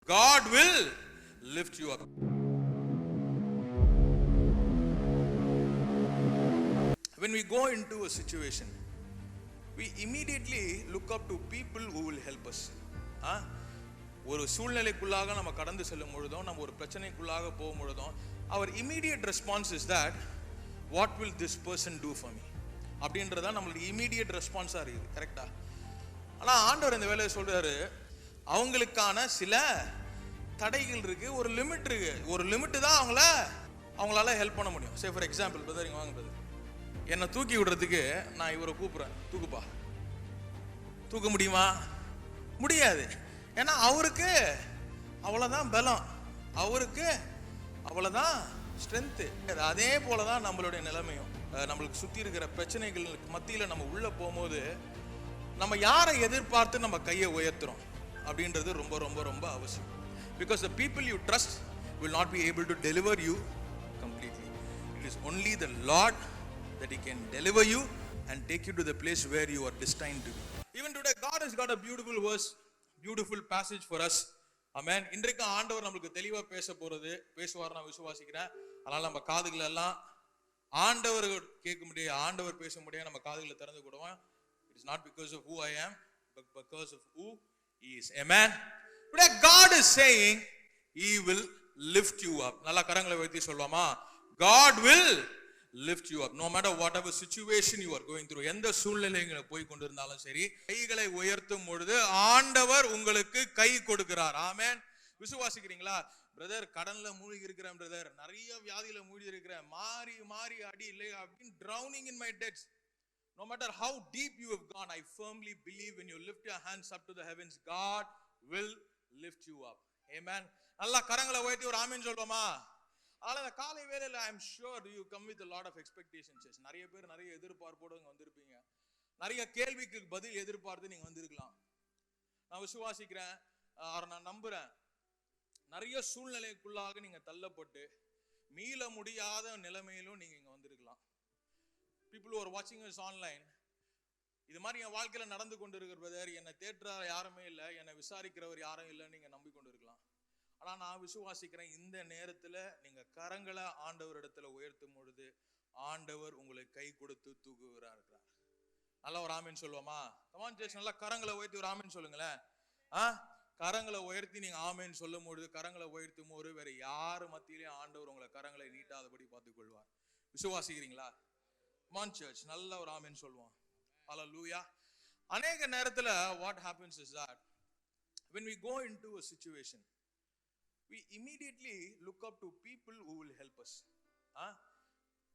God will lift you up. When we go into a situation, we immediately look up to people who will help us. ஒரு சூழ்நிலைக்குள்ளாக நம்ம கடந்து செல்லும் பொழுதும், நம்ம ஒரு பிரச்சனைக்குள்ளாக போகும் பொழுதும், our immediate response is that what will this person do for me அப்படின்றதா நம்மளுடைய immediate response இருக்குது. கரெக்டா? ஆனா ஆண்டவர் இந்த வேலையை சொல்றாரு, அவங்களுக்கான சில தடைகள் இருக்கு, ஒரு லிமிட் இருக்கு. ஒரு லிமிட் தான் அவங்களால ஹெல்ப் பண்ண முடியும். சே ஃபார் எக்ஸாம்பிள், பிரதர் இங்க வாங்க பிரதர், என்னை தூக்கி விடுறதுக்கு நான் இவரை கூப்பிடுறேன், தூக்குப்பா. தூக்க முடியுமா? முடியாது. ஏன்னா அவருக்கு அவ்வளவுதான் பலம், அவருக்கு அவ்வளவுதான் ஸ்ட்ரென்த். அதே போலதான் நம்மளுடைய நிலைமையும். நம்மளுக்கு சுத்தி இருக்கிற பிரச்சனைகளுக்கு மத்தியில நம்ம உள்ள போகும்போது நம்ம யாரை எதிர்பார்த்து நம்ம கையை உயர்த்துறோம் அப்படின்றது ரொம்ப ரொம்ப ரொம்ப அவசியம். Because the people you trust will not be able to deliver you completely. It is only the Lord that He can deliver you and take you to the place where you are destined to be. Even today, God has got a beautiful verse, beautiful passage for us. Amen. இன்றைக்கு ஆண்டவர் நமக்கு தெளிவா பேசுவார் நான் விசுவாசிக்கிறேன். அதனால நம்ம காதுகள் எல்லாம் ஆண்டவர் கேட்க முடியாது, ஆண்டவர் பேச முடியாது, நம்ம காதுகளை திறந்து கொடுவோம். It is not because of who I am, but because of who He is. Amen. Today God is saying He will lift you up. நல்லா கரங்களை வைத்து சொல்லுவோமா? God will lift you up no matter whatever situation you are going through. எந்த சூழ்நிலைகளை போய் கொண்டிருந்தாலும் சரி, கைகளை உயர்த்தும் பொழுது ஆண்டவர் உங்களுக்கு கை கொடுக்கிறார். ஆமென். விசுவாசிக்கிறீங்களா? பிரதர், கடன்ல மூழ்கி இருக்கிறேன் பிரதர், நிறைய வியாதியில மூழ்கி இருக்கிறேன், மாறி மாறி அடி இல்லை அப்படின்னு, drowning in my debts. No matter how deep you have gone, I firmly believe when you lift your hands up to the heavens, God will lift you up. Amen. நல்லா கரங்களை உயர்த்தி ஒரு ஆமென் சொல்வோமா? ஆனா இந்த காலை வேளையில I am sure you come with a lot of expectations. நிறைய பேர் நிறைய எதிர்பார்ப்போடு வந்திருப்பீங்க. நிறைய கேள்விக்கு பதில் எதிர்பார்த்து நீங்க வந்திருக்கலாம். நான் விசுவாசிக்கிறேன், நான் நம்புறேன், நிறைய சூழ்நிலைக்குள்ளாக நீங்க தள்ளப்பட்டு மீள முடியாத நிலைமையிலும் நீங்க இங்க வந்திருக்கலாம். People who are watching us online, இது மாதிரி என் வாழ்க்கையில நடந்து கொண்டு இருக்கிறவர், என்னை தேற்ற யாருமே இல்லை, என்னை விசாரிக்கிறவர் யாரும் இல்லைன்னு நீங்க நம்பிக்கொண்டு இருக்கலாம். ஆனா நான் விசுவாசிக்கிறேன், இந்த நேரத்துல நீங்க கரங்களை ஆண்டவர் இடத்துல உயர்த்தும் பொழுது ஆண்டவர் உங்களை கை கொடுத்து தூக்குகிறார். நல்லா ஒரு ஆமீன் சொல்லுவோமா? கமான் சர்ச், நல்லா கரங்களை உயர்த்தி ஒரு ஆமீன் சொல்லுங்களேன். கரங்களை உயர்த்தி நீங்க ஆமீன் சொல்லும் பொழுது, கரங்களை உயர்த்தும் போது வேற யாரு மத்தியிலேயும் ஆண்டவர் உங்களை கரங்களை நீட்டாதபடி பார்த்துக் கொள்வார். விசுவாசிக்கிறீங்களா? கமான் சர்ச், நல்ல ஒரு ஆமீன் சொல்லுவோம். ஹல்லேலூயா. அநேக நேரத்துல what happens is that when we go into a situation, we immediately look up to people who will help us.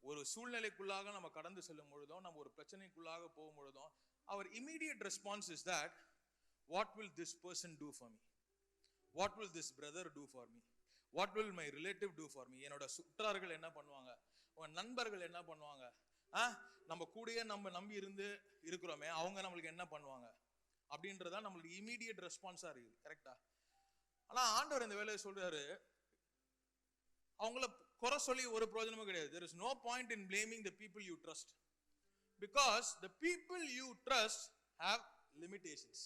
ஒரு சூழ்நிலைக்குள்ளாக நம்ம கடந்து செல்லும் பொழுதும், நம்ம ஒரு பிரச்சனைக்குள்ளாக போகும் பொழுதும், our immediate response is that what will this person do for me? What will this brother do for me? What will my relative do for me? என்னோட சுற்றார்கள் என்ன பண்ணுவாங்க? உங்க நண்பர்கள் என்ன பண்ணுவாங்க? நம்ம கூடயே நம்ம நம்பி இருக்கிறோமே, அவங்க நம்மளுக்கு என்ன பண்ணுவாங்க அப்படின்றதா நம்மளுக்கு இமீடியட் ரெஸ்பான்ஸா இருக்குது. கரெக்டா? ஆனா ஆண்டவர் இந்த வேலையை சொல்றாரு, அவங்கள குறை சொல்லி ஒரு பிரயோஜனமும் கிடையாது. There is no point in blaming the people you trust, because the people you trust have limitations.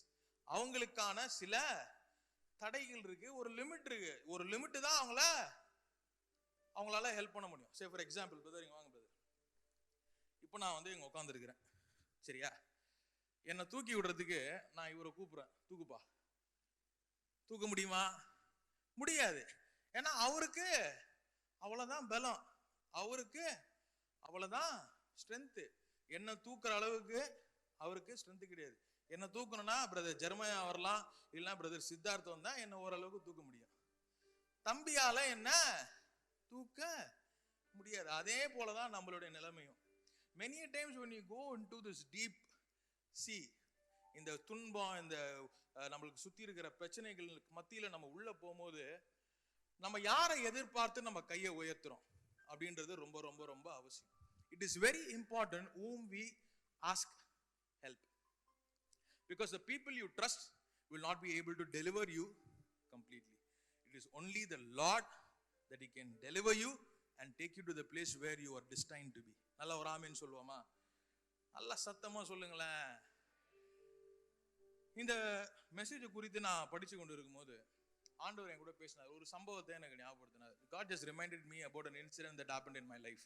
அவங்களுக்கான சில தடைகள் இருக்கு, ஒரு லிமிட் இருக்கு. ஒரு லிமிட் தான் அவங்களால ஹெல்ப் பண்ண முடியும். சே ஃபார் எக்ஸாம்பிள், பிரதர் இங்க வாங்க பிரதர், இப்போ நான் இங்க உட்காந்துருக்கிறேன், சரியா? என்னை தூக்கி விடுறதுக்கு நான் இவரை கூப்பிடுறேன், தூக்குப்பா. தூக்க முடியுமா? முடியாது. ஏன்னா அவருக்கு அவ்வளவுதான் பலம், அவருக்கு அவ்வளவுதான் ஸ்ட்ரென்த். என்ன தூக்குற அளவுக்கு அவருக்கு ஸ்ட்ரென்த் கிடையாது. என்ன தூக்கணும்னா பிரதர் ஜெர்மையா வரலாம், இல்லைன்னா பிரதர் சித்தார்த்தம் தான் என்ன ஓரளவுக்கு தூக்க முடியும். தம்பியால என்ன தூக்க முடியாது. அதே போலதான் நம்மளுடைய நிலைமையும். Many times when you go into this deep sea, இந்த துன்பம், இந்த நம்மளுக்கு சுத்தி இருக்கிற பிரச்சனைகளுக்கு மத்தியில நம்ம உள்ள போகும்போது நம்ம யாரை எதிர்பார்த்து நம்ம கையை உயர்த்துறோம் அப்படின்றது ரொம்ப ரொம்ப ரொம்ப அவசியம். It is very important whom we ask help, because the people you trust will not be able to deliver you completely. It is only the Lord that He can deliver you and take you to the place where you are destined to be. நல்ல ஒரு ஆமென் சொல்லுவோமா? நல்ல சத்தமா சொல்லுங்களேன். இந்த message குறித்து நான் படிச்சு கொண்டு இருக்கும்போது ஆண்டவர் என் கூட பேசினார். ஒரு சம்பவத்தை எனக்கு ஞாபகப்படுத்தினார். God just reminded me about an incident that happened in my life.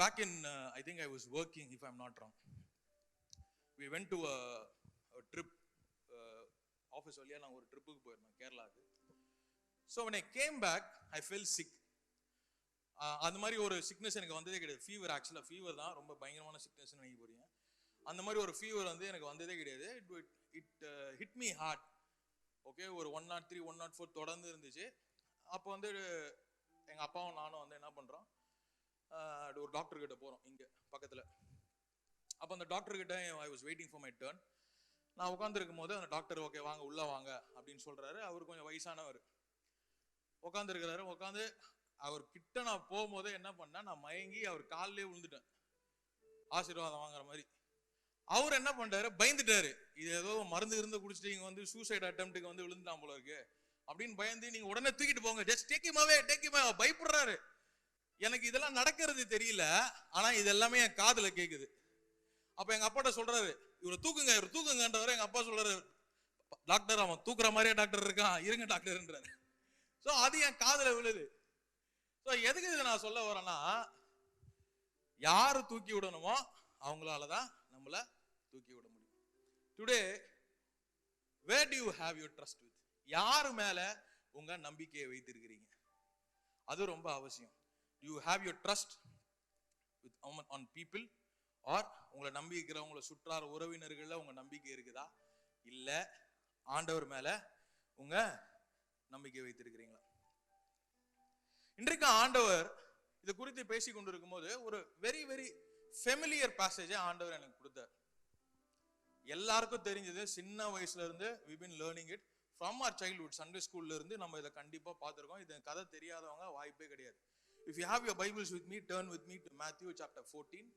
Back in I think I was working, if I'm not wrong. We went to a trip. Office வழியா நான் ஒரு ட்ரிப்புக்கு போயிருந்தேன் கேரளாவுக்கு. So when I came back I felt sick. அந்த மாதிரி ஒரு sickness எனக்கு வந்ததே கிடையாது. ஃபீவர், ஆக்சுவலாக ஃபீவர் தான் ரொம்ப பயங்கரமான சிக்னஸ்ன்னு நினைக்க போறீங்க. அந்த மாதிரி ஒரு ஃபீவர் வந்து எனக்கு வந்ததே கிடையாது. It hit me heart. Okay, ஒரு 103 104 தொடர்ந்து இருந்துச்சு. அப்போ வந்து எங்கள் அப்பாவும் நானும் வந்து என்ன பண்ணுறோம், ஒரு டாக்டர் கிட்ட போகிறோம் இங்கே பக்கத்தில். அப்போ அந்த டாக்டர் கிட்ட I was waiting for my turn. நான் உட்காந்துருக்கும் போது அந்த டாக்டர் ஓகே வாங்க உள்ளே வாங்க அப்படின்னு சொல்கிறாரு. அவர் கொஞ்சம் வயசானவர் உட்காந்துருக்கிறாரு. உட்காந்து அவர் கிட்ட நான் போகும்போது என்ன பண்ணேன், நான் மயங்கி அவர் காலிலே விழுந்துட்டேன், ஆசீர்வாதம் வாங்குற மாதிரி. அவர் என்ன பண்ணிட்டாரு, பயந்துட்டாரு. இது ஏதோ மருந்து இருந்து குடிச்சிட்டு இங்க வந்து சூசைட் அட்டெம்ப்ட்டுக்கு வந்து விழுந்துட்டான் போல இருக்கு அப்படின்னு பயந்து, நீங்க உடனே தூக்கிட்டு போங்க, ஜஸ்ட் டேக் ஹிம் அவே, டேக் ஹிம் அவே. பயப்படுறாரு. எனக்கு இதெல்லாம் நடக்கிறது தெரியல, ஆனா இது எல்லாமே என் காதுல கேக்குது. அப்ப எங்க அப்பாட்ட சொல்றாரு, இவரை தூக்குங்க, இவர் தூக்குங்கன்றவரை எங்க அப்பா சொல்றாரு, டாக்டர் அவன் தூக்குற மாதிரியே டாக்டர் இருக்கான், இருங்க டாக்டர்ன்றாரு. ஸோ அது என் காதுல விழுது. ஸோ எதுக்கு இதை நான் சொல்ல வரேன்னா, யாரு தூக்கி விடணுமோ அவங்களாலதான் நம்மள தூக்கி விட முடியும். Today where do you have your trust with? யாரு மேல உங்க நம்பிக்கையை வைத்திருக்கிறீங்க? அது ரொம்ப அவசியம். Do you have your trust with on people, or உங்களை நம்பி இருக்கிறவங்களை சுற்றார் உறவினர்கள்ல உங்க நம்பிக்கை இருக்குதா, இல்ல ஆண்டவர் மேல உங்க நம்பிக்கை வைத்திருக்கிறீங்களா? இன்றைக்கு ஆண்டவர் இது குறித்து பேசி கொண்டிருக்கும் போது ஒரு வெரி வெரி ஃபெமிலியர் பேசேஜ் ஆண்டவர் எனக்கு கொடுத்தார். எல்லாருக்கும் தெரிஞ்சது, சின்ன வயசுல இருந்து we've been learning it from our childhood. Sunday ஸ்கூல்ல இருந்து நம்ம இதை கண்டிப்பா பார்த்திருக்கோம். இது கதை தெரியாதவங்க வாய்ப்பே கிடையாது. If you have your Bibles with me, turn with me to Matthew chapter 14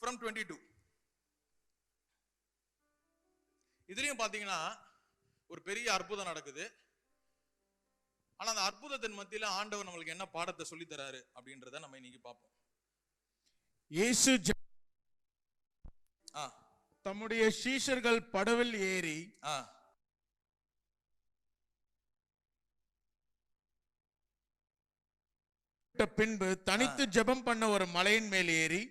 from 22. இதுலயும் பாத்தீங்கன்னா ஒரு பெரிய அற்புதம் நடக்குது. ஆனா அந்த அற்புதத்தின் மத்தியில ஆண்டவர் நம்மளுக்கு என்ன பாடத்தை சொல்லி தராரு அப்படின்றத நம்ம இன்னைக்கு பார்ப்போம். இயேசு தம்முடைய சீஷர்கள் படவில் ஏறி பின்பு தனித்து ஜெபம் பண்ண ஒரு மலையின் மேல் ஏறி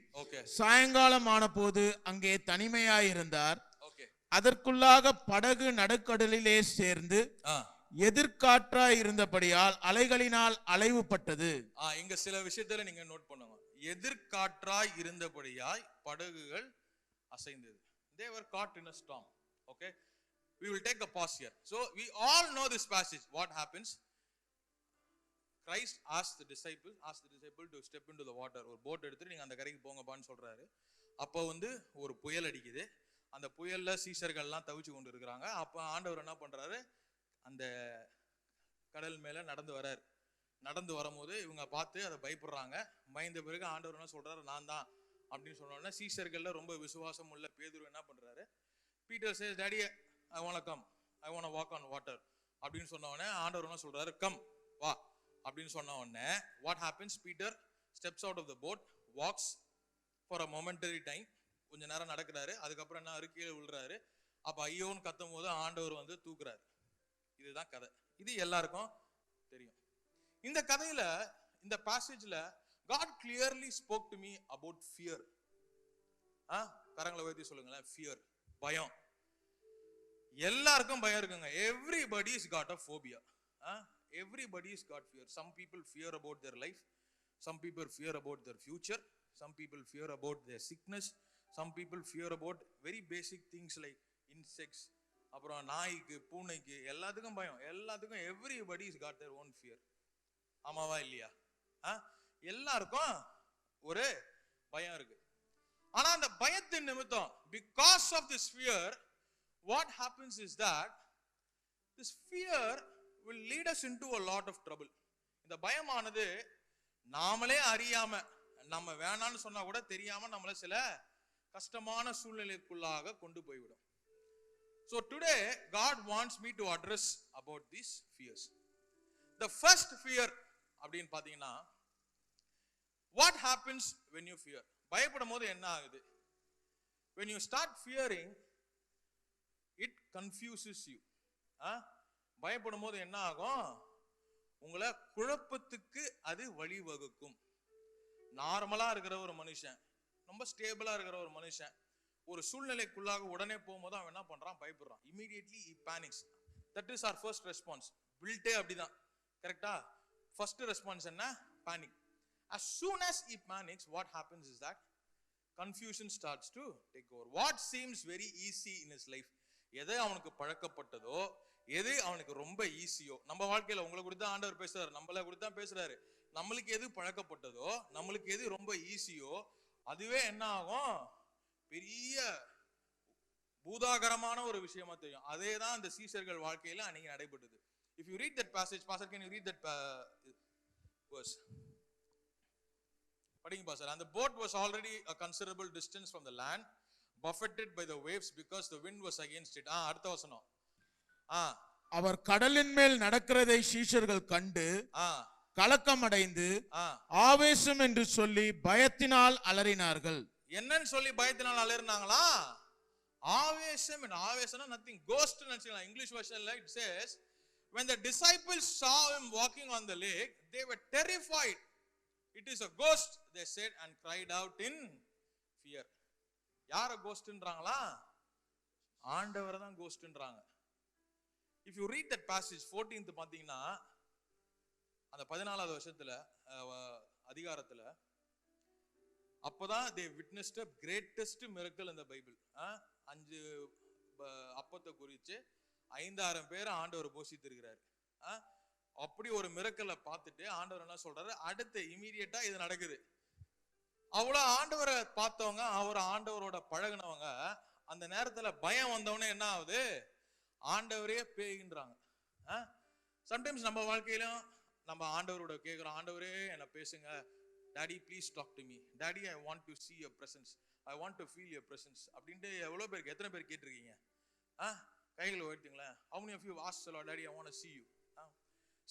சாயங்காலம் ஆன போது அங்கே தனிமையாயிருந்தார். அதற்குள்ளாக படகு நடுக்கடலிலே சேர்ந்து எதிர்காற்றாய் இருந்தபடியால் அலைகளினால் அலைவுபட்டது. இங்க சில விஷயத்துல நீங்க நோட் பண்ணுங்க. எதிர்காற்றாய் இருந்தபடியாய் படகுகள் அசைந்தது. They were caught in a storm. Okay, we will take a pause here. So we all know this passage. What happens? Christ asked the disciple to step into the water. ஒரு boat எடுத்து நீங்க அந்த கரைக்கு போங்கப்பான்னு சொல்றாரு. அப்போ வந்து ஒரு புயல் அடிக்குது. அந்த புயல்ல சீஷர்கள்லாம் தவிச்சு கொண்டு இருக்கிறாங்க. அப்ப ஆண்டவர் என்ன பண்றாரு, அந்த கடல் மேல நடந்து வர்றாரு. நடந்து வரும்போது இவங்க பார்த்து அதை பயப்படுறாங்க. பயந்த பிறகு ஆண்டவர் என்ன சொல்றாரு, நான் தான் அப்படின்னு சொன்ன உடனே சீஷர்கள்ல ரொம்ப விசுவாசம் உள்ள பேதுரு என்ன பண்றாரு, Peter says daddy I want to come, I want to walk on water அப்படின்னு சொன்ன உடனே ஆண்டவர் என்ன சொல்றாரு, கம் வா அப்படின்னு சொன்ன உடனே what happens, Peter steps out of the boat, walks for a momentary time, கொஞ்ச நேரம் நடக்கிறாரு. அதுக்கப்புறம் என்ன கீழே விழுறாரு. அப்ப ஐயோன்னு கத்தும் போது ஆண்டவர் வந்து தூக்குறாரு. இதுதான் கதை. இது எல்லாருக்கும் தெரியும். இந்த கதையில, இந்த பேசேஜ்ல God clearly spoke to me about fear. கரங்களை வைத்து சொல்லுங்களேன், fear, பயம். எல்லாருக்கும் பயம் இருக்குங்க. Everybody's got a phobia. Everybody's got fear. Some people fear about their life. Some people fear about their future. Some people fear about their sickness. Some people fear about very basic things like insects. அப்புறம் நாய்க்கு, பூனைக்கு, எல்லாத்துக்கும் பயம். எல்லாத்துக்கும் everybody's got their own fear. ஆமாவா இல்லையா? எல்லாருக்கும் ஒரு பயம் இருக்கு. ஆனா அந்த பயத்தின் நிமித்தம், because of this fear, what happens is that this fear will lead us into a lot of trouble. இந்த பயமானது நாமளே அறியாம, நம்ம வேணான்னு சொன்னா கூட தெரியாம நம்மள சில கஷ்டமான சூழ்நிலைக்குள்ளாக கொண்டு போய்விடும். So today God wants me to address about these fears. The first fear அப்படின்னு பாத்தீங்கன்னா, what happens when you fear? பயப்படும் போது என்ன ஆகுது? When you start fearing, it confuses you. பயப்படும் போது என்ன ஆகும்? உங்களை குழப்பத்துக்கு அது வழிவகுக்கும். நார்மலா இருக்கிற ஒரு மனுஷன், ரொம்ப ஸ்டேபிளா இருக்கிற ஒரு மனுஷன் ஒரு சூழ்நிலைக்குள்ளாக உடனே போகும்போது அவன் என்ன பண்றான்? பயப்படுறான். Immediately he panics. That is our first response. பில்டே அப்படிதான், கரெக்டா? ஃபர்ஸ்ட் ரெஸ்பான்ஸ் என்ன? Panic. As soon as he panics, what happens is that confusion starts to take over. What seems very easy in his life, எது அவனுக்கு பழக்கப்பட்டதோ, எது அவனுக்கு ரொம்ப ஈஸியோ, நம்ம வாழ்க்கையில உங்களை குறித்து ஆண்டவர் பேசுறாரு, நம்மள குறித்து தான் பேசுறாரு. நம்மளுக்கு எது பழக்கப்பட்டதோ, நம்மளுக்கு எது ரொம்ப ஈஸியோ, அதுவே என்ன ஆகும்? பெரிய பூதாகரமான ஒரு விஷயமா தெரியும். அதே தான் அந்த சீஷர்கள் வாழ்க்கையில அன்னைக்கு நடைபெற்றது. If you read that passage, Pastor, can you read that verse? படிங்க Pastor. And the boat was already a considerable distance from the land, buffeted by the waves because the wind was against it. அடுத்த வசனம். அவர் கடலின் மேல் நடக்கிறதை சீஷர்கள் கண்டு கலக்கமடைந்து ஆவேசம் என்று சொல்லி பயத்தினால் அலறினார்கள். என்னன்னு சொல்லி பயத்தினால் அலறினாங்களா? ஆவேசம். ஆவேசம்னா nothing, ghost நினைச்சீங்களா? இங்கிலீஷ் வெர்ஷன்ல it says when the disciples saw him walking on the lake, they were terrified. It is a ghost, they said, and cried out in fear. யார கோஸ்ட்ன்றாங்களா? ஆண்டவரை தான் கோஸ்ட்ன்றாங்க. If you read that passage 14th பாத்தீங்கன்னா, அந்த 14வது வருஷத்துல அதிகாரத்துல அப்பதான் they witnessed a greatest miracle in the Bible. 5 அப்பத்தை குறிச்சு 5000 பேரை ஆண்டவர் போஷித்திருக்கிறார். அப்படி ஒரு மிரக்கலை பார்த்துட்டு ஆண்டவர் என்ன சொல்றாரு? அடுத்து இமீடியட்டா இது நடக்குது. அவ்வளவு ஆண்டவரை பார்த்தவங்க, ஆண்டவரோட பழகினவங்க, அந்த நேரத்துல பயம் வந்தவொடனே என்ன ஆகுது? ஆண்டவரே பேய்கின்றாங்க. சம்டைம்ஸ் நம்ம வாழ்க்கையிலும் நம்ம ஆண்டவரோட கேட்கிறோம், ஆண்டவரே என்ன பேசுங்க, daddy please talk to me, daddy I want to see your presence, I want to feel your presence அப்படின்ட்டு எவ்வளவு பேருக்கு, எத்தனை பேர் கேட்டிருக்கீங்க? கைகளை உயர்த்துங்களேன். How many of you asked the Lord, Daddy, I want to see you?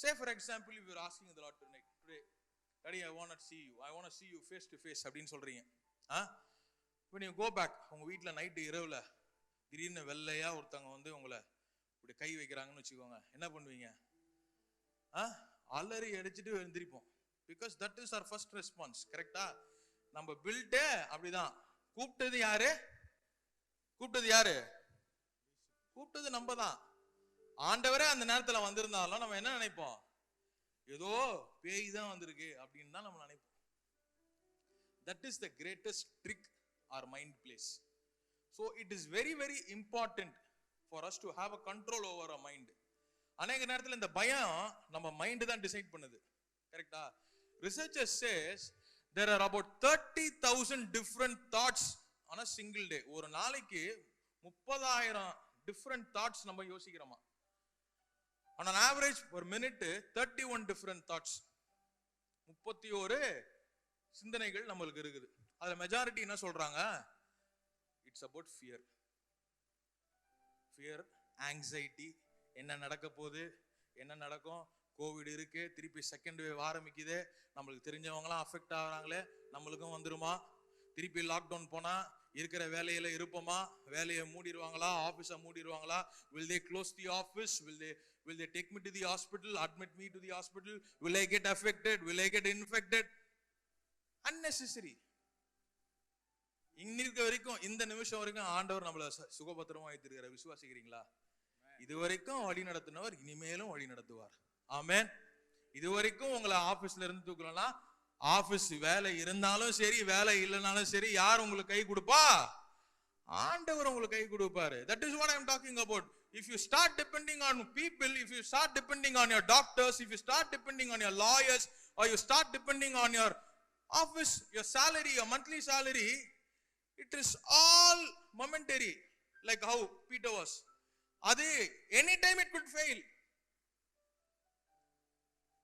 Say for example, if you are asking the Lord tonight, today, Daddy, I want to see you, I want to see you face to face அப்படின்னு சொல்றீங்க. when you go back, உங்க வீட்டுல night இரவுல திடீர்னு வெள்ளையா ஒருத்தவங்க வந்து உங்களை இப்படி கை வைக்கிறாங்கன்னு வச்சுக்கோங்க, என்ன பண்ணுவீங்க? அலறி அடிச்சுட்டு எழுந்திருப்போம். because that is our first response, கரெக்டா? நம்ம பில்டே அப்படிதான். கூப்பிட்டது யாரு? கூப்பிட்டது நம்ம தான். ஆண்டவரே அந்த நேரத்துல வந்திருந்தாலும் நம்ம என்ன நினைப்போம்? ஏதோ பேய் தான் வந்திருக்கு அப்படின்னு தான் நம்ம நினைப்போம். That is the greatest trick our mind plays. So it is very very important for us to have a control over our mind. அநேக நேரத்துல இந்த பயம் நம்ம மைண்ட் தான் டிசைட் பண்ணுது, கரெக்டா? Researchers says there are about 30,000 different thoughts on a single day. ஒரு நாளைக்கு 30,000 different thoughts நம்ம யோசிக்கிறோமா? on an average per minute 31 different thoughts, 31 சிந்தனைகள் நம்மளுக்கு இருக்குது. அதுல மெஜாரிட்டி என்ன சொல்றாங்க? It's about fear, anxiety. என்ன நடக்க போகுது, என்ன நடக்கும், கோவிட் இருக்கு, திருப்பி செகண்ட் வேவ் ஆரம்பிக்குது, நம்மளுக்கு தெரிஞ்சவங்களாம் அஃபெக்ட் ஆகுறாங்களே, நம்மளுக்கும் வந்துருமா, திருப்பி லாக்டவுன் போனா இருக்கிற வேலையில இருப்போமா, வேலையை மூடிடுவாங்களா, ஆபீஸை மூடிடுவாங்களா, will they close the office, will they take me to the hospital, admit me to the hospital, will I get affected, will I get infected? unnecessary. இன்னிருக்க வரைக்கும், இந்த நிமிஷம் வரைக்கும் ஆண்டவர் நம்மள சுகபத்திரமா வைத்திருக்கிற விசுவாசிக்கிறீங்களா? இதுவரைக்கும் வழி நடத்தினவர் இனிமேலும் வழி நடத்துவார். ஆமென். இதுவரைக்கும் உங்களை ஆபீஸ்ல இருந்து தூக்கலன்னா, ஆபீஸ் வேலை இருந்தாலும் சரி, வேலை இல்லைனாலும் சரி, யார் உங்களுக்கு கை கொடுப்பா? ஆண்டவர் உங்களுக்கு கை கொடுப்பாரு. That is what I am talking about. If you start depending on people, if you start depending on your doctors, if you start depending on your lawyers, or you start depending on your office, your salary, your monthly salary, it is all momentary, like how Peter was. அது anytime it could fail.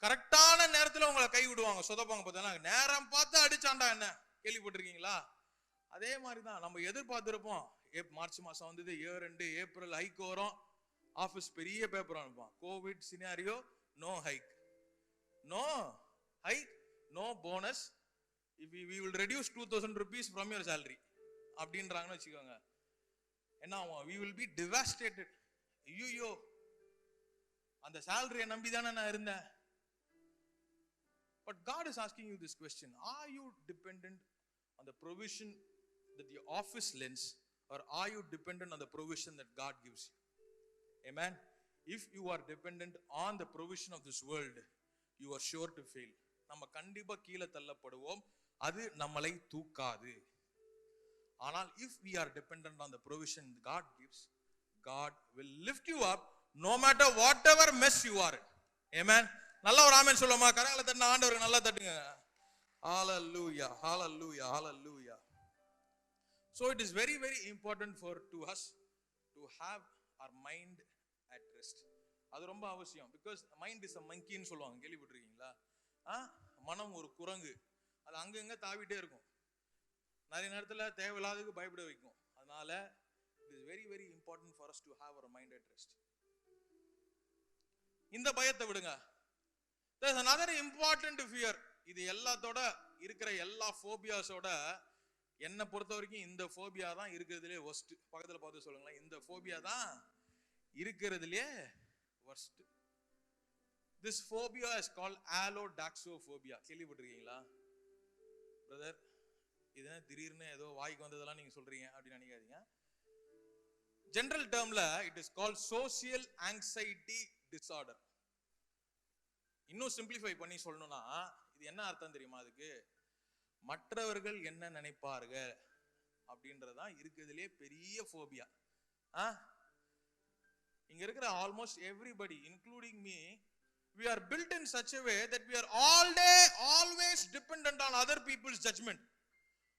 கரெக்டான நேரத்துல உங்களை கை விடுவாங்க, சொதப்பாங்க. பார்த்தா நேரம் பார்த்து அடிச்சாண்டா என்ன கேள்விப்பட்டிருக்கீங்களா? அதே மாதிரிதான் நம்ம எதிர்பார்த்திருப்போம். மார்ச் மாசம் வந்தது, இயர் எண்டு, ஏப்ரல் ஹைக் வரும், ஆபீஸ் பெரிய பேப்பர் அனுப்பான், Covid scenario, no hike, no bonus, we will reduce 2,000 rupees from your salary அப்படின்றாங்கன்னு வச்சுக்கோங்க. என்ன ஆகும்? we will be devastated. ஐயோ, அந்த salary நம்பி தானே நான் இருந்தேன். But God is asking you this question: are you dependent on the provision that the office lends, or are you dependent on the provision that God gives you? Amen. If you are dependent on the provision of this world, you are sure to fail. நம்ம கண்டிப்பா கீழே தள்ளப்படுவோம், அது நம்மளை தூக்காது. ஆனால் if we are dependent on the provision God gives, God will lift you up no matter whatever mess you are in. Amen. நல்ல ஒரு ஆமென் சொல்லுமா? கரங்களை தட்டின ஆண்டவருக்கு நல்லா தட்டுங்க. Hallelujah, hallelujah, hallelujah. So it is very very important for to us to have our mind at rest. அது ரொம்ப அவசியம். Because mind is a monkey ன்னு சொல்லுவாங்க, கேள்விப்பட்டிருக்கீங்களா? மனம் ஒரு குரங்கு, அது அங்கங்க தாவிட்டே இருக்கும், நிறைய நேரத்துல தேவையில்லாததுக்கு பயப்பட வைக்கும். அதனால it is very very important for us to have our mind at rest. இந்த பயத்தை விடுங்க. There is another important fear. இது எல்லாத்தோட இருக்கிற எல்லா ஃபோபியாஸோட என்ன பொறுத்த வரைக்கும் இந்த ஃபோபியா தான் இருக்கிறதுலே worst. பக்கத்துல பார்த்து சொல்லுங்களேன், இந்த ஃபோபியா தான் இருக்கிறதுலே worst. This phobia is called allodaxophobia. கேள்விப்பட்டிருக்கீங்களா பிரதர்? இது திடீர்னு ஏதோ வாய்க்கு வந்ததெல்லாம் நீங்க சொல்றீங்க அப்படின்னு நினைக்காதீங்க. ஜெனரல் டேர்ம்ல it is called social anxiety disorder. இன்னும் சிம்பிளிஃபை பண்ணி சொல்லணும்னா இது என்ன அர்த்தம் தெரியுமா? அதுக்கு மற்றவர்கள் என்ன நினைப்பார்கள் அப்படின்றதான் இருக்கிறதுலே பெரிய ஃபோபியா. இங்க இருக்கிற almost everybody including me, we are built in such a way that we are all day always dependent on other people's judgment.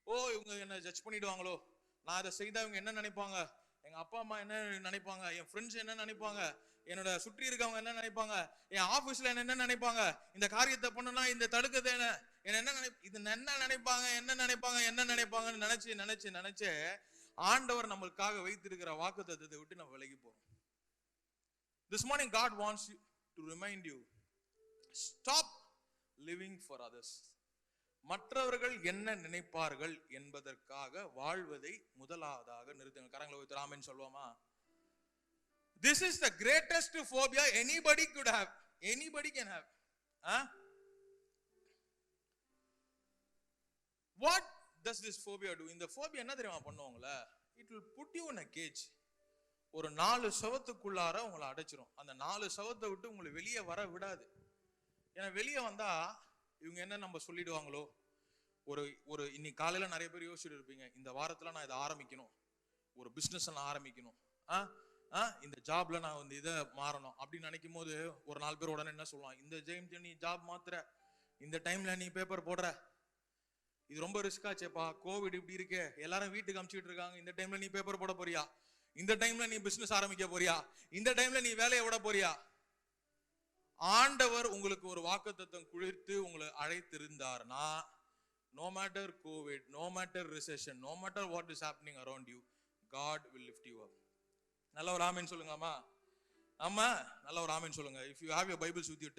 ஓ, இவங்க என்ன ஜட்ஜ் பண்ணிடுவாங்களோ, நான் அதை செய்தா இவங்க என்ன நினைப்பாங்க, எங்க அப்பா அம்மா என்ன நினைப்பாங்க, என் ஃப்ரெண்ட்ஸ் என்ன நினைப்பாங்க, என்னோட சுற்றி இருக்கவங்க என்ன நினைப்பாங்க, என் ஆபீஸ்ல என்ன நினைப்பாங்க, இந்த காரியத்தை பண்ணுனா இந்த தடுக்கத்தை என்ன இது என்ன நினைப்பாங்க என்ன நினைப்பாங்கன்னு நினைச்சு நினைச்சு நினைச்சு ஆண்டவர் நம்மளுக்காக வைத்திருக்கிற வாக்குத்தத்தத்தை விட்டு நம்ம விலகி போறோம். This morning God wants you to remind you, stop living for others. மற்றவர்கள் என்ன நினைப்பார்கள் என்பதற்காக வாழ்வதை முதலாவதாக நிறுத்துங்க. கரங்களை வைத்து ஆமென் சொல்லுவோமா? This is the greatest phobia anybody could have. Anybody can have. What does this phobia do? இந்த phobia என்ன தெரியுமா பண்ணுவாங்களே? It will put you in a cage. ஒரு 4 சவத்துக்குள்ளார உங்களை அடைச்சிரும். அந்த 4 சவத்தை விட்டு உங்களை வெளியே வர விடாது. ஏன்னா வெளியே வந்தா இவங்க என்ன நம்ம சொல்லிடுவாங்களோ. ஒரு இன்னைக்கு காலையில நிறைய பேர் யோசிச்சுட்டு இருப்பீங்க, இந்த வாரத்துல நான் இதை ஆரம்பிக்கணும், ஒரு பிசினஸ் நான் ஆரம்பிக்கணும், இந்த ஜாப்ல நான் வந்து இதை மாறணும் அப்படின்னு நினைக்கும் போது ஒரு 4 பேர் உடனே என்ன சொல்லுவாங்க, இந்த ஜெயந்தி நீ ஜாப் மாத்துற, இந்த டைம்ல நீ பேப்பர் போடுற, இது ரொம்ப ரிஸ்க் ஆச்சேப்பா, கோவிட் இப்படி இருக்கு, எல்லாரும் வீட்டுக்கு அனுப்பிச்சுட்டு இருக்காங்க, இந்த டைம்ல நீ பேப்பர் போட போறியா, இந்த டைம்ல நீ பிசினஸ் ஆரம்பிக்க போறியா, இந்த டைம்ல நீ வேலையை விட போறியா? ஆண்டவர் உங்களுக்கு ஒரு வாக்குத்தத்தம் குறித்து உங்களை அழைத்திருந்தார்னா, no matter COVID, no matter recession, no matter what is happening around you, God will lift you up. நல்ல ஒரு ஆமென் சொல்லுங்க. ஆமா, நல்ல ஒரு ஆமென் சொல்லுங்க. If you have your Bibles with you,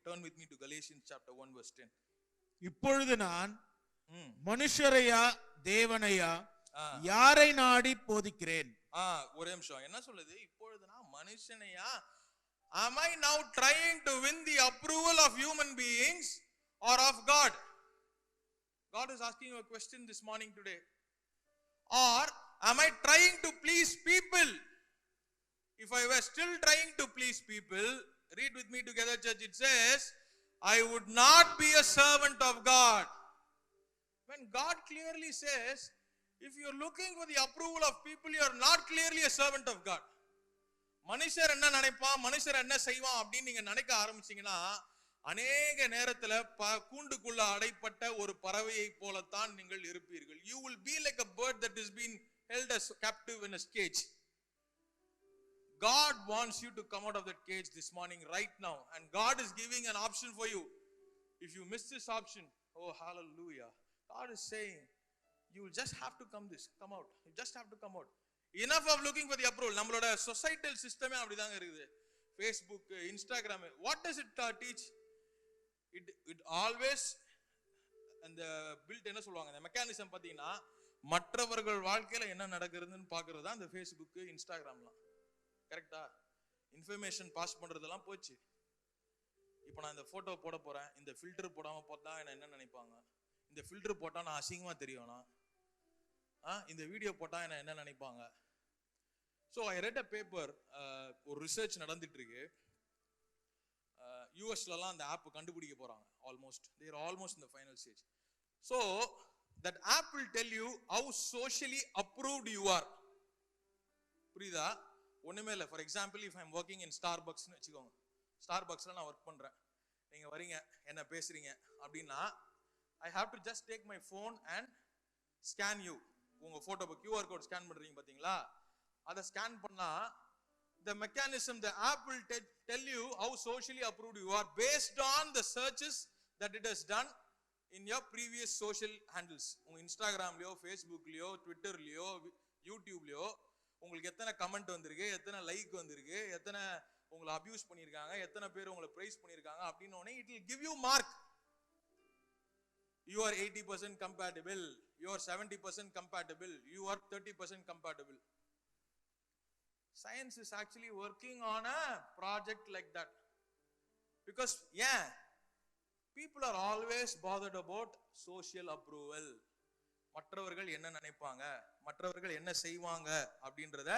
turn with me to Galatians chapter 1 verse 10. இப்பொழுது நான் மனுஷரையா தேவனையா யாரை நாடி போதிக்கிறேன்? ஒரே நிமிஷம், என்ன சொல்லுது? இப்பொழுது நான் மனுஷனையா? Am I now trying to win the approval of human beings or of God? God is asking you a question this morning today. Or am I trying to please people? If I were still trying to please people, read with me together, church. It says, I would not be a servant of God. When God clearly says, if you're looking for the approval of people, you are not clearly a servant of God. மனுஷர் என்ன நினைப்பான், மனுஷர் என்ன செய்வான் அப்படின்னு நீங்க நினைக்க ஆரம்பிச்சீங்கன்னா, அநேக நேரத்துல கூண்டுக்குள்ள அடைப்பட்ட ஒரு பறவையை போலத்தான் நீங்கள் இருப்பீர்கள். You will be like a bird that is being held as captive in a cage. God wants you to come out of that cage this morning, right now, and God is giving an option for you. If you miss this option, oh hallelujah, God is saying you will just have to come out. You just have to come out. Enough of looking for the approval. நம்மளோட societal சிஸ்டமே அப்படிதாங்க இருக்குது. Facebook, Instagram, what does it teach? It always, அந்த build என்ன சொல்லுவாங்க, அந்த mechanism பார்த்தீங்கன்னா, மற்றவர்கள் வாழ்க்கையில என்ன நடக்குதுன்னு பார்க்கறது தான் இந்த Facebook, Instagramலாம். கரெக்டா? இன்ஃபர்மேஷன் பாஸ் பண்றதெல்லாம் போச்சு. இப்போ நான் இந்த போட்டோ போட போறேன், இந்த ஃபில்டர் போடாம போட்டா என்ன நினைப்பாங்க, இந்த ஃபில்டர் போட்டா நான் அசிங்கமா தெரியும்னா, இந்த வீடியோ போட்டா என்ன நினைப்பாங்க. So I read a paper, ஒரு ரிசர்ச் நடந்துட்டு இருக்கு. யூஎஸ்லலாம் அந்த ஆப் கண்டுபிடிக்க போறாங்க. தேர் ஆல்மோஸ்ட் இந்த final stage. So that app will tell you how socially approved you are. புரியுதா? ஒண்ணுமே இல்லை. For example, if I'm working in ஸ்டார்பக்ஸ்னு வச்சுக்கோங்க. ஸ்டார்பக்ஸ்ல நான் ஒர்க் பண்றேன், நீங்க வரீங்க, என்ன பேசுறீங்க அப்படின்னா, I have to just take my phone and scan you. உங்க போட்டோ கியூஆர் கோட் ஸ்கேன் பண்றீங்க பாத்தீங்களா, அதை ஸ்கேன் பண்ணா the mechanism, the app will tell you how socially approved you are based on the searches that it has done in your previous social handles. உங்க இன்ஸ்டாகிராம்லயோ, ஃபேஸ்புக்லயோ, ட்விட்டர்லயோ, யூடியூப்லயோ உங்களுக்கு எத்தனை comment வந்திருக்கு, எத்தனை like வந்திருக்கு, எத்தனை உங்களை அபியூஸ் பண்ணியிருக்காங்க, எத்தனை பேர் உங்களை பிரைஸ் பண்ணியிருக்காங்க அப்படின்னு it will give you mark. You are 80% compatible, you are 70% compatible, you are 30% compatible. Science is actually working on a project like that. Because people are always bothered about social approval. மற்றவர்கள் என்ன நினைப்பாங்க, மற்றவர்கள் என்ன செய்வாங்க அப்படின்றத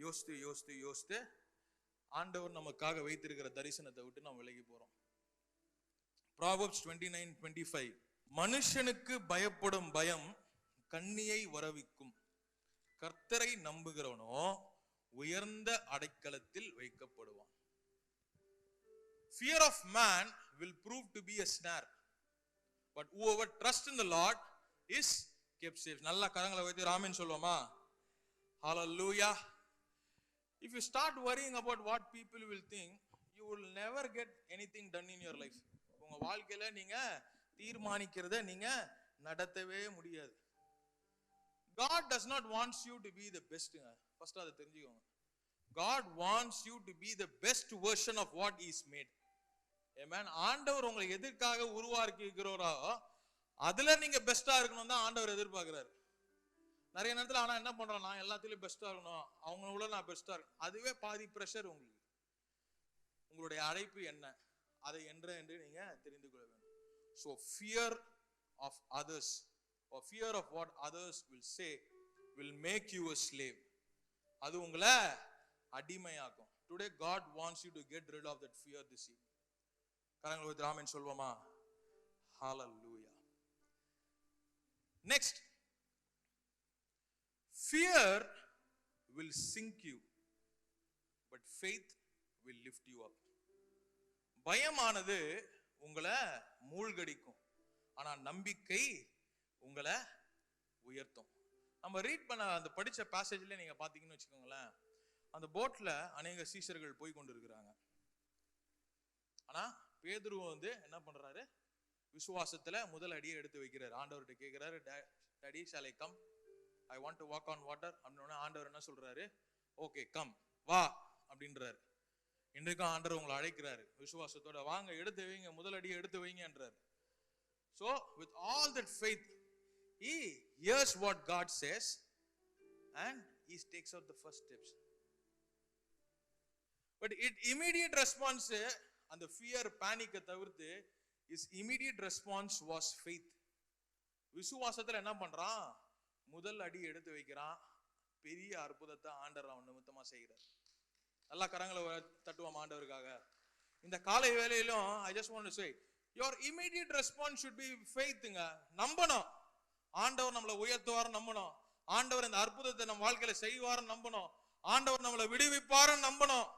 யோசித்து ஆண்டவர் நமக்காக வைத்திருக்கிற தரிசனத்தை விட்டு நாம் விலகி போறோம். Proverbs 29:25, மனுஷனுக்கு பயப்படும் பயம் கண்ணியை வரவிக்கும், கர்த்தரை நம்புகிறவனோ உயர்ந்த அடைக்கலத்தில் வைக்கப்படுவான். Fear of man will prove to be a snare, but whoever trusts in the Lord is kept safe. நல்ல கரங்களை வைத்து ஆமென் சொல்லுவோமா? Hallelujah. If you start worrying about what people will think, you will never get anything done in your life. உங்க வாழ்க்கையில நீங்க தீர்மானிக்கிறத நீங்க நடத்தவே முடியாது. God does not want you to be the best. First அதை தெரிஞ்சுக்கோங்க. God wants you to be the best version of what he is made. Amen. ஆண்டவர் உங்களை எதற்காக உருவாக்கி இருக்கிறாரோ அதுல நீங்க பெஸ்டா இருக்கணும் தான் ஆண்டவர் எதிர்பார்க்கிறாரு. நிறைய நேரத்துல ஆனா என்ன பண்றோம், நான் எல்லாத்துலயும் பெஸ்டா இருக்கணும், அவங்களோட நான் பெஸ்டா இருக்கணும், அதுவே பாதி பிரஷர். உங்களுடைய அழைப்பு என்ன, அதை என்று நீங்க தெரிந்து கொள்ள வேண்டும். So fear of others or fear of what others will say will make you a slave. அது உங்களை அடிமையாக்கும். Today God wants you to get rid of that fear this evening. கரங்களை வைத்து ஆமென் சொல்வோமா? Hallelujah. Next, fear will sink you, but faith will lift you up. பயமானது உங்களை மூழ்கடிக்கும், ஆனா நம்பிக்கை உங்களை உயர்த்தும். நம்ம ரீட் பண்ண அந்த படிச்ச பேசேஜ்ல நீங்க பாத்தீங்கன்னு வச்சுக்கோங்களேன், அந்த போட்ல அநேக சீஷர்கள் போய் கொண்டு இருக்கிறாங்க. ஆனா பேதுரு என்ன பண்றாரு, விசுவாசத்துல முதல் அடியை எடுத்து வைக்கிறாரு. ஆண்டவர்கிட்ட கேட்கிறாரு, daddy shall I come, I want to walk on water அப்படின்னா ஆண்டவர் என்ன சொல்றாரு, ஓகே கம், வா அப்படின்றாரு. இன்றைக்கும் ஆண்டவர் உங்களை அழைக்கிறாரு, விசுவாசத்தோட வாங்க, எடுத்து வைங்க, முதல் அடியை எடுத்து வைங்கன்றாரு. So with all that faith, he hears what God says and he takes out the first steps. But it immediate response, and the fear, panic தவிர்த்து, his immediate response was faith. விசுவாசத்துல என்ன பண்றான், முதல் அடி எடுத்து வைக்கிறான். பெரிய அற்புதத்தை ஆண்டவர் அவன் நிமித்தமா செய்கிறார். நல்லா கரங்களை தட்டுவோம் ஆண்டவருக்காக. இந்த காலை வேளையிலும் I just want to say, your immediate response should be faithங்க. நம்பணும், ஆண்டவர் நம்மளை உயர்த்துவார் நம்பணும், ஆண்டவர் இந்த அற்புதத்தை நம்ம வாழ்க்கையில செய்வார் நம்பணும், ஆண்டவர் நம்மளை விடுவிப்பார் நம்பணும்.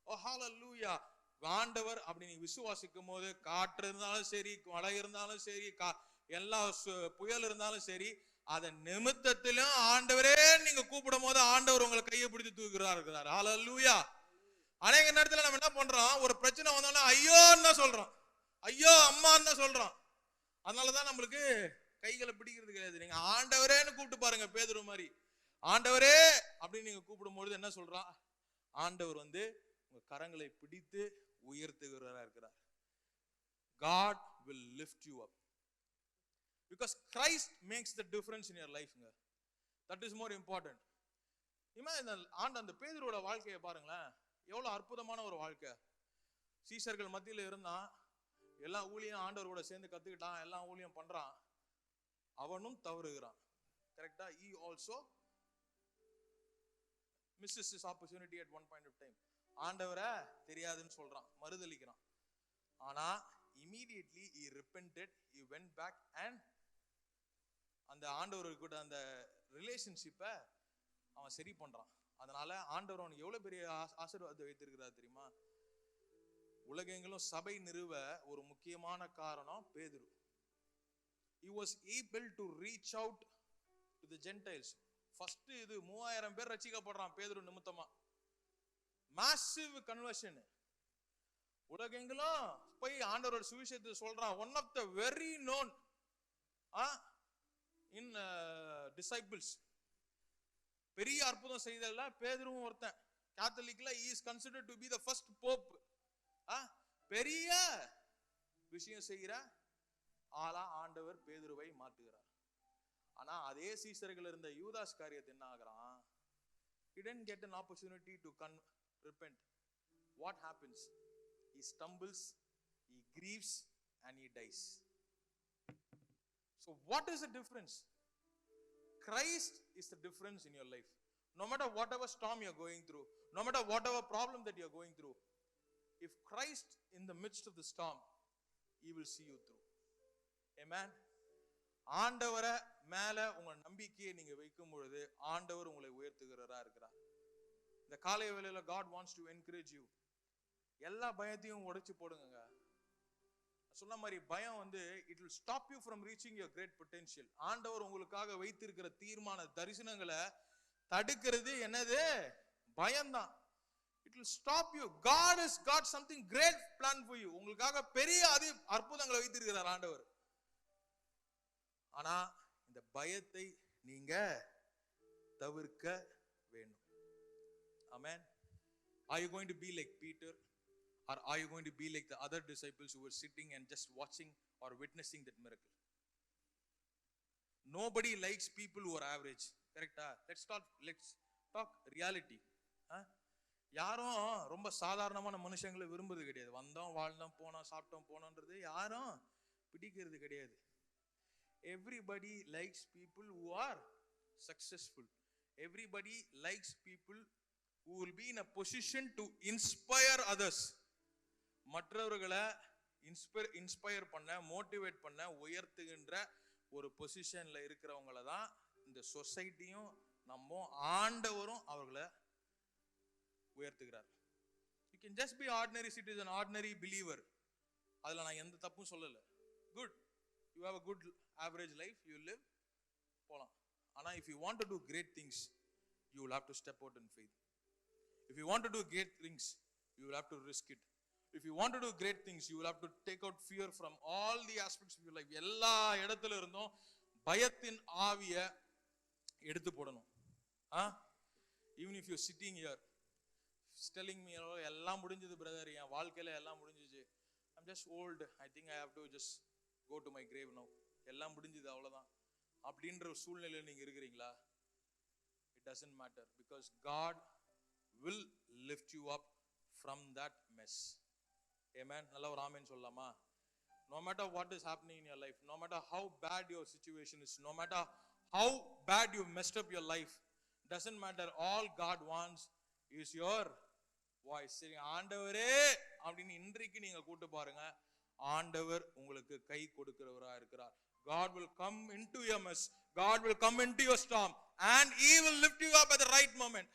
ஓ ஹalleluya. ஆண்டவர் அப்படி நீ விசுவாசிக்கும் போது, காற்று இருந்தாலும் சரி, மழை இருந்தாலும் சரி, எல்லா புயல் இருந்தாலும் சரி, அதன் நிமித்தத்திலும் ஆண்டவரே நீங்க கூப்பிடும் போது ஆண்டவர் உங்களை கையை பிடித்து தூக்குறாரு. ஹalleluya. அநேக நேரத்துல நம்ம என்ன பண்றோம், ஒரு பிரச்சனை வந்தோம்னா ஐயோன்னு தான் சொல்றோம், ஐயோ அம்மான்னு தான் சொல்றோம். அதனாலதான் நம்மளுக்கு கைகளை பிடிக்கிறது கிடையாது. நீங்க ஆண்டவரேன்னு கூப்பிட்டு பாருங்க, பேதுரு மாதிரி ஆண்டவரே அப்படின்னு நீங்க கூப்பிடும் பொழுது என்ன சொல்றான், ஆண்டவர் உங்க கரங்களை பிடித்து உயர்த்துகிறவரா இருக்கிறார். God will lift you up because Christ makes the difference in your life. That is more important. Imagine அந்த பேதுருவோட வாழ்க்கையை பாருங்களேன். எவ்வளவு அற்புதமான ஒரு வாழ்க்கை. சீஷர்கள் மத்தியில இருந்தா எல்லா ஊழியம் ஆண்டவர் கூட சேர்ந்து கத்துக்கிட்டான், எல்லா ஊழியம் பண்றான், அவனும் தவறுகிறான். கரெக்டா? he also misses his opportunity at one point of time. ஆண்டவரை தெரியாதுன்னு சொல்றான், மறுதலிக்கிறான். ஆனா immediately he repented, he went back and அந்த ஆண்டவருக்கு கூட அந்த ரிலேஷன்ஷிப்பை அவன் சரி பண்றான். அதனால ஆண்டவர் அவனுக்கு எவ்வளவு பெரிய ஆசீர்வாதத்தை வைத்திருக்கிறார் தெரியுமா? உலகெங்கிலும் சபை நிறுவ ஒரு முக்கியமான காரணம் பேதுரு. He was able to reach out to the Gentiles. First இது 3000 பேர் ரட்சிக்கப்படுறான் பேதுரு நிமித்தமா. Massive conversion. உலகெங்கிலும் போய் ஆண்டவரோட சுவிசேஷத்தை சொல்றான். One of the very known in disciples. பெரிய அற்புதம் செய்தல்ல பேதுருவும் ஒருத்தன். கேத்தலிக்ல he is considered to be the first pope. பெரிய விஷயம் செய்கிற ஆளா ஆண்டவர் பேதுருவை மாற்றுகிறார். ஆனா அதே சீசர்கள் இருந்த யூதாஸ் காரியத்தை என்ன ஆகுறான்? He didn't get an opportunity to repent. What happens? He stumbles, he grieves, and he dies. So what is the difference? Christ is the difference in your life. No matter whatever storm you're going through, no matter whatever problem that you're going through, if Christ in the midst of the storm, he will see you through. Amen. ஆண்டவரை மேல உங்க நம்பிக்கையை நீங்க வைக்கும் பொழுது ஆண்டவர் உங்களை உயர்த்துகிறவரா இருக்கிறார். இந்த காலை வேளையில God wants to encourage you. எல்லா பயத்தையும் உடைச்சு போடுங்க. சொன்ன மாதிரி பயம் it will stop you from reaching your great potential. ஆண்டவர் உங்களுக்காக வைத்திருக்கிற தீர்மான தரிசனங்களை தடுக்கிறது என்னது? பயம்தான். It will stop you. God has got something great planned for you. உங்களுக்காக பெரிய அற்புதங்களை வைத்திருக்கிறார் ஆண்டவர். ஆனா இந்த பயத்தை நீங்க தவிர்க்க வேண்டும். Amen. Are you going to be like Peter, or are you going to be like the other disciples who were sitting and just watching or witnessing that miracle? Nobody likes people who are average. Correct? Let's talk reality. யாரும் ரொம்ப சாதாரணமான மனுஷங்களை விரும்புறது கிடையாது. வந்தோம் வாழ்ந்தோம் போனோம் சாப்பிட்டோம் போனோன்றது யாரும் பிடிக்கிறது கிடையாது. Everybody likes people who are successful. Everybody likes people who will be in a position to inspire others. மற்றவர்களை இன்ஸ்பயர் பண்ண, மோட்டிவேட் பண்ண, உயர்த்துகின்ற ஒரு பொசிஷன்ல இருக்கிறவங்கள தான் இந்த சொசைட்டியும் நம்ம ஆண்டவரும் அவர்களை உயர்த்துகிறார். You can just be ordinary citizen, ordinary believer. அதுல நான் எந்த தப்பும் சொல்லல. Good. You have a good average life, you live, போலாம். ஆனா if you want to do great things, you will have to step out in faith. If you want to do great things, you will have to risk it. If you want to do great things, you will have to take out fear from all the aspects of your life. எல்லா இடத்துல இருந்தும் பயத்தின் ஆவிய எடுத்து போடணும். Even if you're sitting here telling me எல்லாம் முடிஞ்சது brother, என் வாழ்க்கையில எல்லாம் முடிஞ்சிச்சு, I'm just old, I think I have to just go to my grave now, எல்லாம் முடிஞ்சது அவ்வளவுதான் அப்படின்ற ஒரு சூழ்நிலையில நீங்க இருக்கிறீங்களா? It doesn't matter, because God will lift you up from that mess. Amen. நல்ல ஒரு ஆமென் சொல்லலாமா? No matter what is happening in your life, no matter how bad your situation is, no matter how bad you messed up your life, doesn't matter. All God wants is your voice. சரி ஆண்டவரே அப்படின்னு இன்றைக்கு நீங்க கூட்டு பாருங்க, ஆண்டவர் உங்களுக்கு கை கொடுக்கிறவரா இருக்கிறார். God will come into your mess, God will come into your storm, and he will lift you up at the right moment.